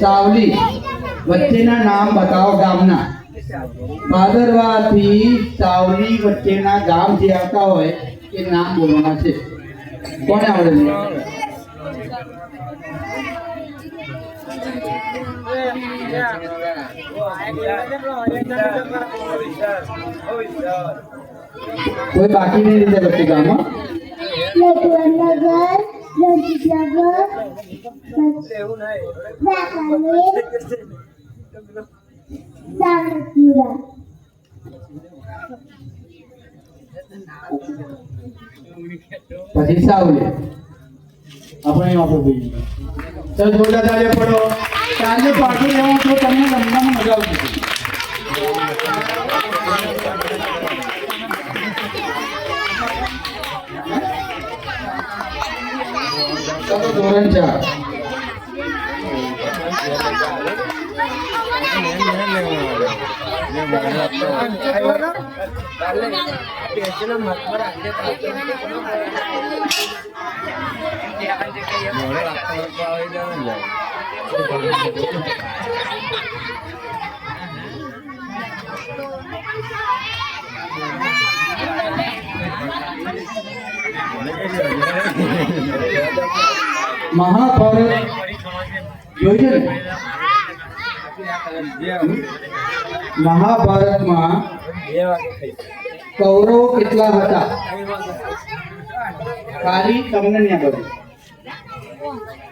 સાવલી વચ્ચેના નામ બતાવો ગામના. ભાદરવાથી સાવલી વચ્ચેના ગામ જે આવતા હોય એ નામ બોલવાના છે. કોને આવડે છે? કોઈ બાકી નહીં રીતે બચ્ચે ગામમાં પછી સાવલી આપણે વાપરવું જોઈએ. ચાલ જોરદાર તાળીઓ પડો. સાંજે પાછું રહેવું તો તમને રમવામાં મજા આવતી હતી. ચલો ધોરણ 4. મહાભારત જોયું ને? મહાભારતમાં કૌરવો કેટલા હતા? ખાલી તમને નહીં બધું.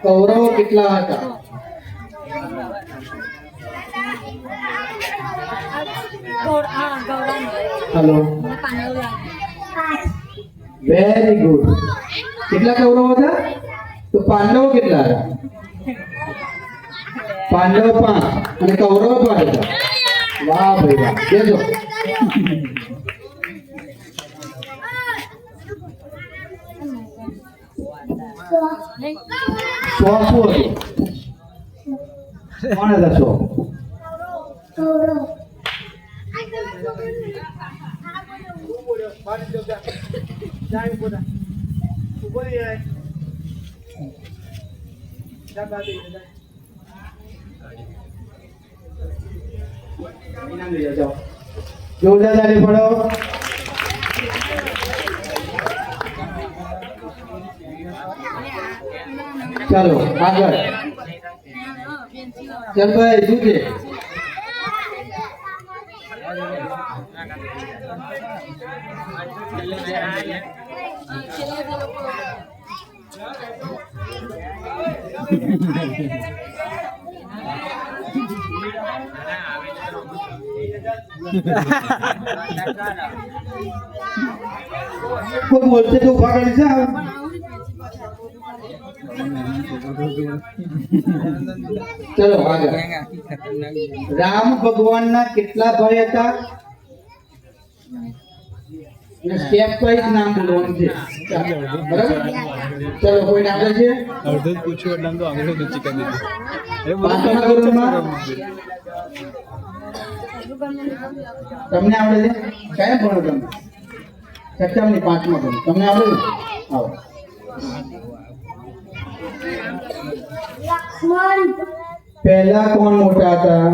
કૌરવો કેટલા હતા? Hello, very good. કેટલા કૌરવો હતા? તો પાંડવો કેટલા હતા? પાંડવ 5 અને કૌરવ 5 હતા. વાહ ભાઈ વાહ. કેજો સોફો કોણ હતા? સો જોરદાર તાળી પડો. ચાલો આગળ. ચાલ ભાઈ શું છે? કોઈ બોલતે તો ઉભા કરી છે. ચલો આગળ. રામ ભગવાનના કેટલા ભાઈ હતા? સ્ટેપ વાઇઝ નામ બોલવાનું છે. બરાબર? ચલો કોઈ નામ છે? અડધું પૂછ્યું એટલે તો આગળ નીચે કરી દીધું. પાંચમા ધોરણમાં તમને આવડે છે? કયા ભણો તમે? છઠ્ઠા ની 5મા ભણો. તમને આવડે છે? આવો. પહેલા કોણ મોટા હતા?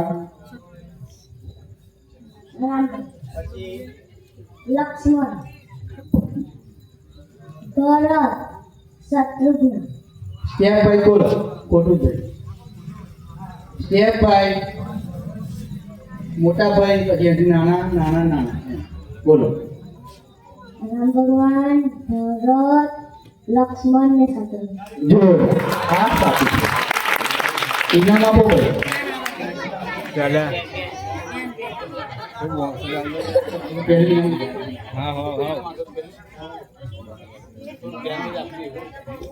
લક્ષ્મણ, ભરત, શત્રુઘ્ન. સ્ટેપ બાય બોલો. ખોટું છે. સ્ટેપ બાય મોટા ભાઈ પછી એથી નાના નાના નાના બોલો. રામ ભગવાન, ભરત, લક્ષ્મણ ને શત્રુઘ્ન. જો આ સાચું છે. ઇનામ આપો ભાઈ. ચાલે. પહેલી હા હા હા.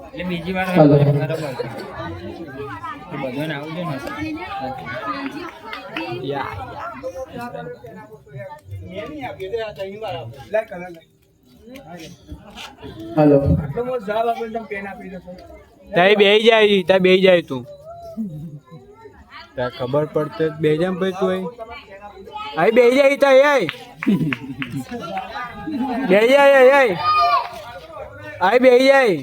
એટલે બીજી વાર હાલો. બરાબર બધાને આવડે ને. હાલો. તારી બેહી જાય, તારી બેહી જાય તું. તાર ખબર પડતે બે જામ પછી તું આઈ બેહી જાય તા આઈ બેહી જાય આઈ બેહી જાય.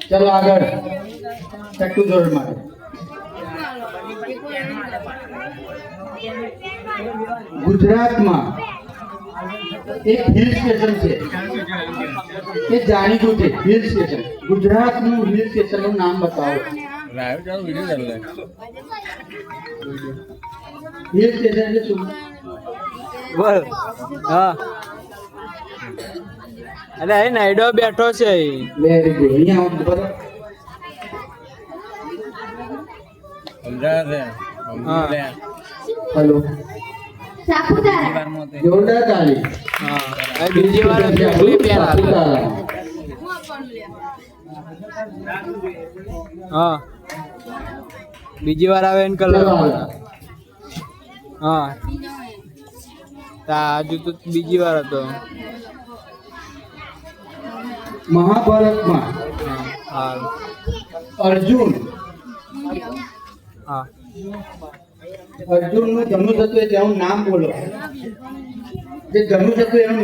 ચલો આગળ. છઠ્ઠું ધોરણ માટે. ગુજરાતમાં એક હિલ સ્ટેશન છે, એ જાણીતું છે હિલ સ્ટેશન. ગુજરાતનું હિલ સ્ટેશનનું નામ બતાવો. હિલ સ્ટેશન એટલે શું? બોલ. હા. અરે અહીં નાયડો બેઠો છે અહીં. Very good. અહીંયા આવો બરાબર. હેલો, સાપુતારા. જોરદાર તાળી. હા. અહીં બીજી વાર પહેલી પેર આવે. સાપુતારા. હા. બીજી વાર આવે એને કલર. ચલો આગળ. હા. તા હજુ તો બીજી વાર હતો. મહાભારતમાં હા. અર્જુન હા. અર્જુનનું ધનુષ હતું એ તેનું નામ બોલો. જે ધનુષ હતું એનું